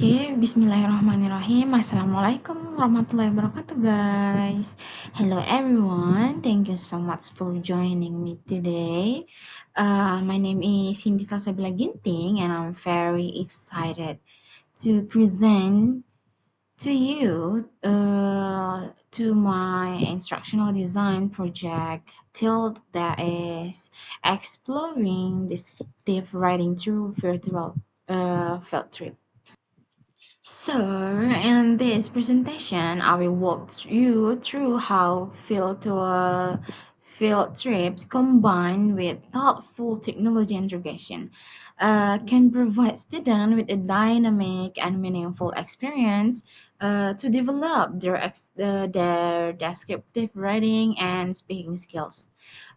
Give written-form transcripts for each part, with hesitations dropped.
Oke, bismillahirrahmanirrahim. Assalamualaikum warahmatullahi wabarakatuh, guys. Hello, everyone. Thank you so much for joining me today. My name is Cindy Salsabila Ginting, and I'm very excited to present to you to my instructional design project till that is exploring descriptive writing through virtual field trip. So, in this presentation, I will walk you through how field trips combined with thoughtful technology integration can provide students with a dynamic and meaningful experience to develop their descriptive writing and speaking skills.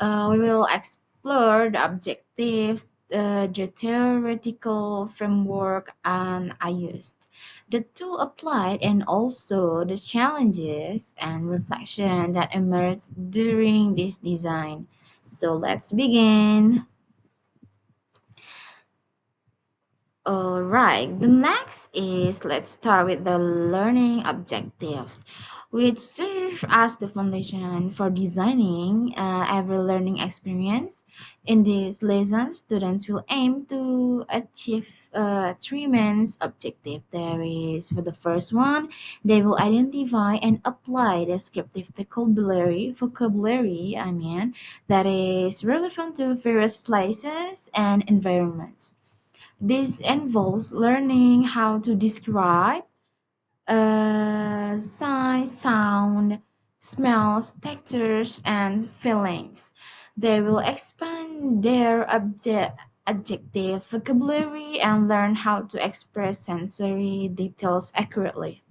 We will explore the objectives, the theoretical framework I used, the tool applied, and also the challenges and reflection that emerged during this design. So let's begin. All right, the next is let's start with the learning objectives, which serve as the foundation for designing every learning experience. In this lesson, students will aim to achieve three main objectives. There is, for the first one, they will identify and apply descriptive vocabulary, that is relevant to various places and environments. This involves learning how to describe sight, sound, smells, textures, and feelings. They will expand their adjective vocabulary and learn how to express sensory details accurately.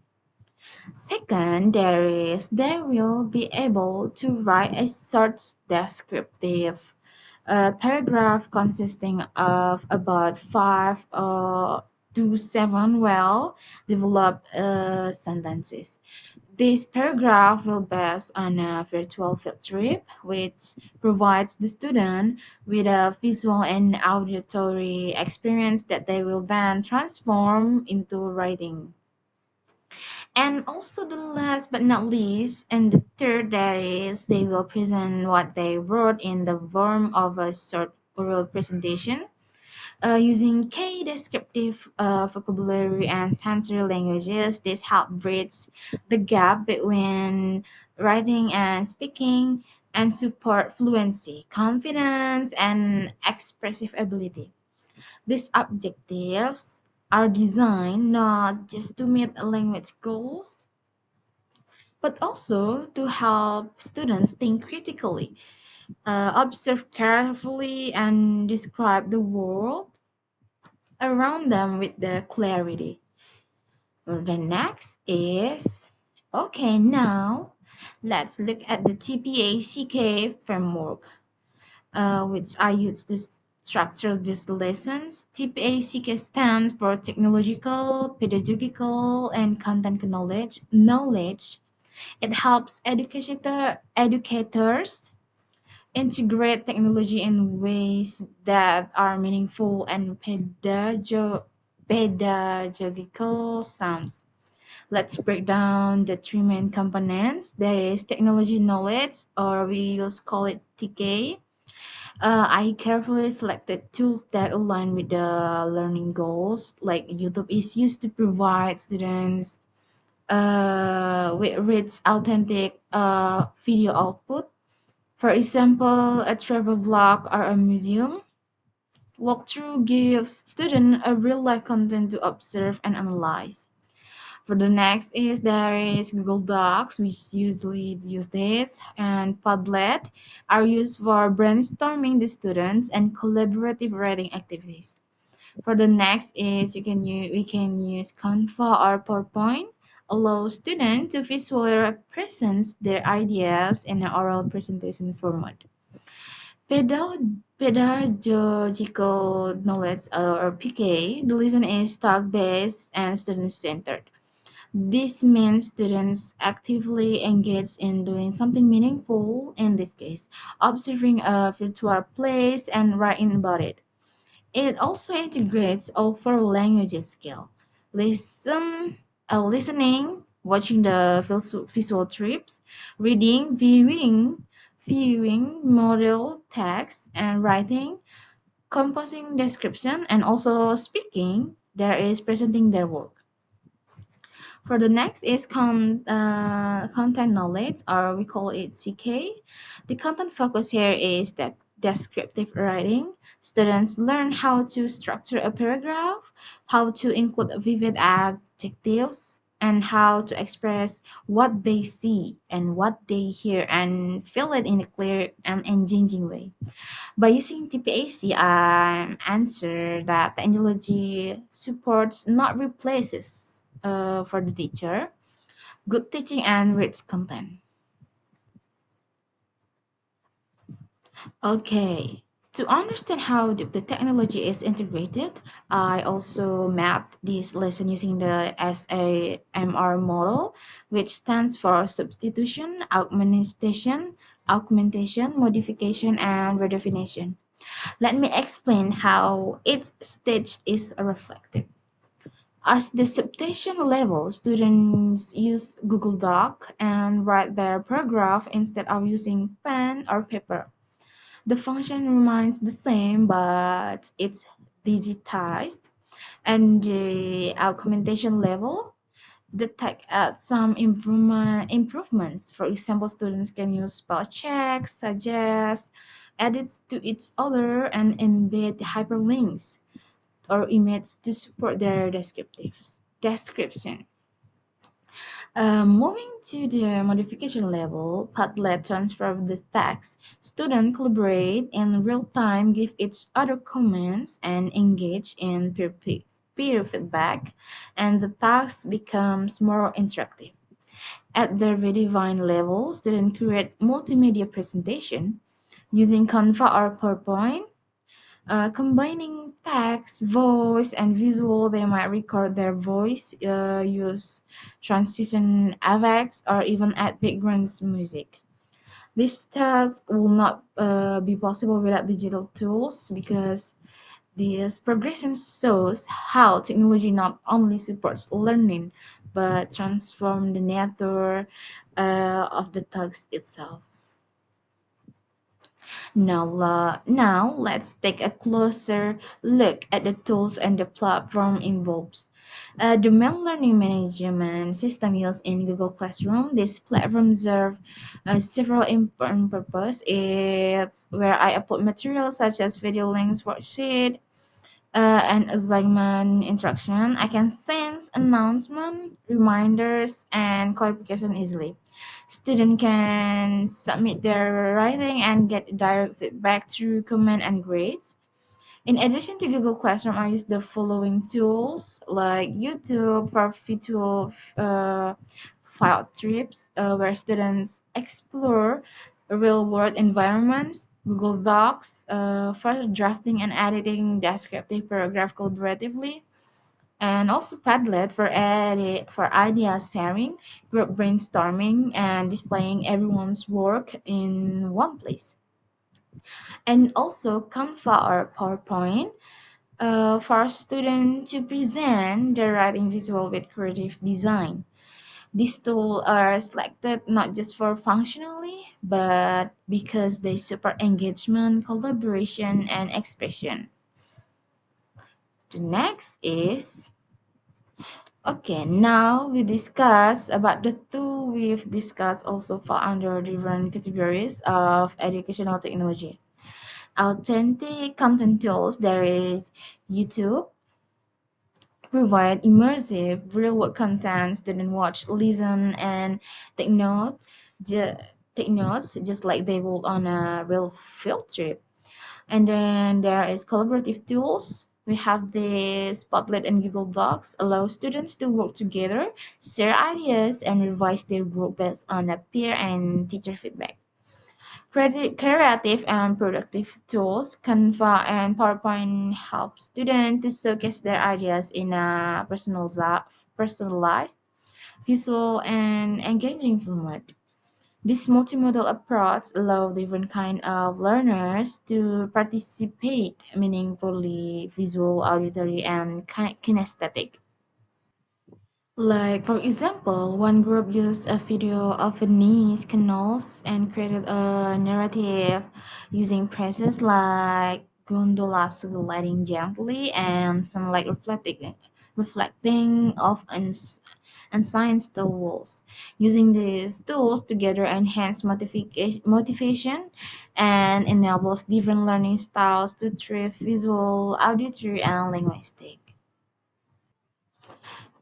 Second, they will be able to write a short descriptive paragraph consisting of about five to seven well developed sentences. This paragraph will base on a virtual field trip, which provides the student with a visual and auditory experience that they will then transform into writing. And also the last but not least, and the third, that is they will present what they wrote in the form of a short oral presentation using key descriptive vocabulary and sensory languages. This help bridge the gap between writing and speaking and support fluency, confidence, and expressive ability. These objectives are designed not just to meet language goals, but also to help students think critically, observe carefully, and describe the world around them with the clarity. The next is okay, now let's look at the TPACK framework, which I use to structure these lessons. TPACK stands for Technological, Pedagogical, and Content Knowledge. It helps educators integrate technology in ways that are meaningful and pedagogical sounds. Let's break down the three main components. There is technology knowledge, or we use call it TK. I carefully selected tools that align with the learning goals. Like YouTube is used to provide students with rich, authentic video output. For example, a travel vlog or a museum walkthrough gives students a real life content to observe and analyze. For the next is there is Google Docs, which usually use this, and Padlet are used for brainstorming the students and collaborative writing activities. For the next is we can use Canva or PowerPoint, allow students to visually present their ideas in an oral presentation format. Pedagogical knowledge, or PK, the lesson is task based and student centered. This means students actively engage in doing something meaningful, in this case, observing a virtual place and writing about it. It also integrates all four languages skill. Listen, listening, watching the visual trips, reading, viewing model text, and writing, composing description, and also speaking. There is presenting their work. For the next is content knowledge, or we call it CK. The content focus here is the descriptive writing. Students learn how to structure a paragraph, how to include vivid adjectives, and how to express what they see and what they hear and feel it in a clear and engaging way. By using TPAC, answer that technology supports, not replaces, for the teacher. Good teaching and rich content. Okay. To understand how the technology is integrated, I also mapped this lesson using the SAMR model, which stands for substitution, augmentation, modification, and redefinition. Let me explain how each stage is reflected. As the substation level, students use Google Doc and write their paragraph instead of using pen or paper. The function remains the same, but it's digitized. And the augmentation level, the tech adds some improvements. For example, students can use spell checks, suggest, edit to each other, and embed hyperlinks or images to support their description. Moving to the modification level, Padlet transfer the text. Students collaborate in real time, give each other comments, and engage in peer feedback, and the task becomes more interactive. At the redefined level, students create multimedia presentation using Canva or PowerPoint. Combining text, voice, and visual, they might record their voice, use transition effects, or even add background music. This task will not be possible without digital tools because this progression shows how technology not only supports learning but transforms the nature of the task itself. Now let's take a closer look at the tools and the platform involved. The main learning management system used in Google Classroom. This platform serves several important purposes. It's where I upload materials such as video links, worksheet, and assignment instruction. I can send announcement, reminders, and clarification easily. Student can submit their writing and get directed back through comment and grades. In addition to Google Classroom, I use the following tools like YouTube for virtual file trips, where students explore real-world environments. Google Docs for drafting and editing descriptive paragraph collaboratively, and also Padlet for for idea sharing, group brainstorming, and displaying everyone's work in one place. And also Canva or PowerPoint for students to present their writing visual with creative design. These tools are selected not just for functionally, but because they support engagement, collaboration, and expression. The next is okay. Now we discuss about the two we've discussed also fall under different categories of educational technology. Authentic content tools. There is YouTube provide immersive real-world content. Students watch, listen, and take note, ju- take notes just like they would on a real field trip. And then there is collaborative tools. We have the Spotlight and Google Docs allow students to work together, share ideas, and revise their work based on a peer and teacher feedback. Creative and productive tools, Canva and PowerPoint help students to showcase their ideas in a personalized, visual, and engaging format. This multimodal approach allows different kind of learners to participate meaningfully, visual, auditory, and kinesthetic. Like, for example, one group used a video of Venice canals and created a narrative using phrases like gondolas gliding gently and sunlight reflecting off ancient stone walls. Using these tools together enhance motivation and enables different learning styles to thrive visual, auditory, and linguistic.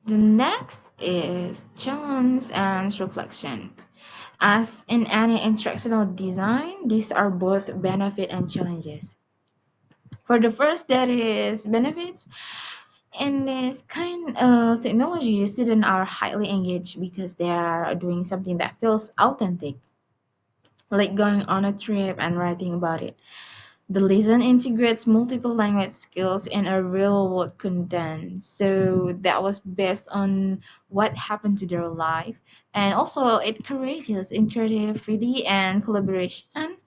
The next is challenge and reflection. As in any instructional design, these are both benefit and challenges. For the first, there is benefits. In this kind of technology, students are highly engaged because they are doing something that feels authentic, like going on a trip and writing about it. The lesson integrates multiple language skills in a real world content. So that was based on what happened to their life. And also it encourages in creativity and collaboration.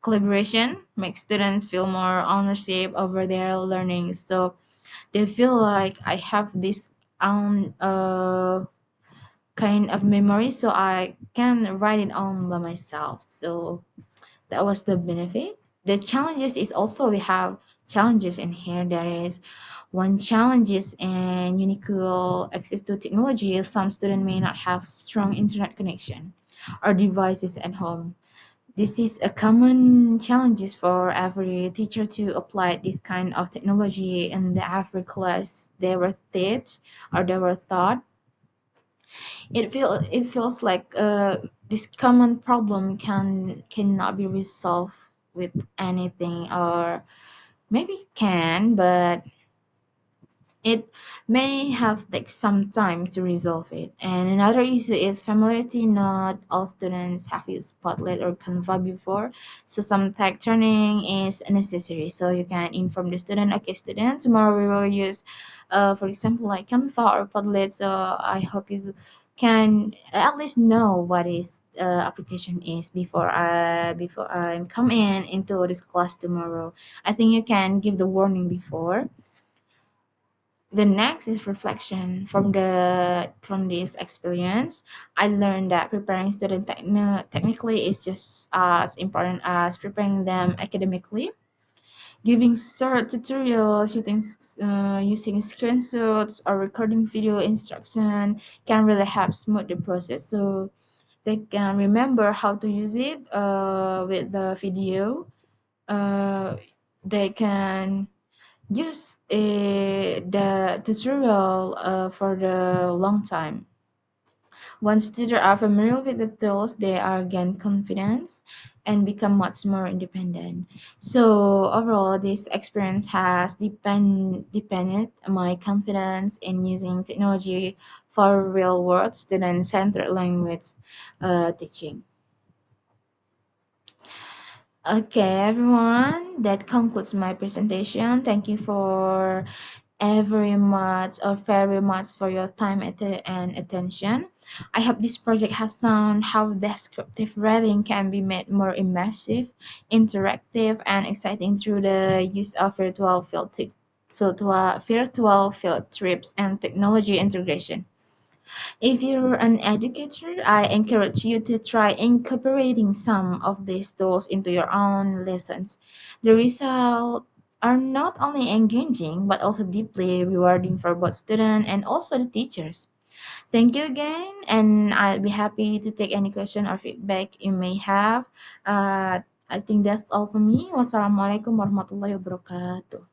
Collaboration makes students feel more ownership over their learning. So they feel like I have this own kind of memory so I can write it on by myself. So that was the benefit. The challenges is also we have challenges in here. There is one challenges and unequal access to technology. Some students may not have strong internet connection or devices at home. This is a common challenges for every teacher to apply this kind of technology in the every class they were taught or they were taught. It feels like this common problem cannot be resolved with anything, or maybe it can, but it may have take some time to resolve it. And another issue is familiarity. Not all students have used Padlet or Canva before, so some tech training is necessary. So you can inform the student, okay, student, tomorrow we will use, for example, like Canva or Padlet. So I hope you can at least know what is application is before I come in into this class tomorrow. I think you can give the warning before. The next is reflection. From this experience, I learned that preparing students technically is just as important as preparing them academically. Giving short tutorials using screenshots or recording video instruction can really help smooth the process. So they can remember how to use it with the video. Uh, they can use the tutorial for the long time. Once students are familiar with the tools, they are gain confidence and become much more independent. So overall, this experience has depended my confidence in using technology for real world student centered language teaching. Okay, everyone, that concludes my presentation. Thank you for very much for your time and attention. I hope this project has shown how descriptive reading can be made more immersive, interactive, and exciting through the use of virtual field trips and technology integration. If you're an educator, I encourage you to try incorporating some of these tools into your own lessons. The results are not only engaging but also deeply rewarding for both students and also the teachers. Thank you again, and I'll be happy to take any question or feedback you may have. I think that's all for me. Wassalamualaikum warahmatullahi wabarakatuh.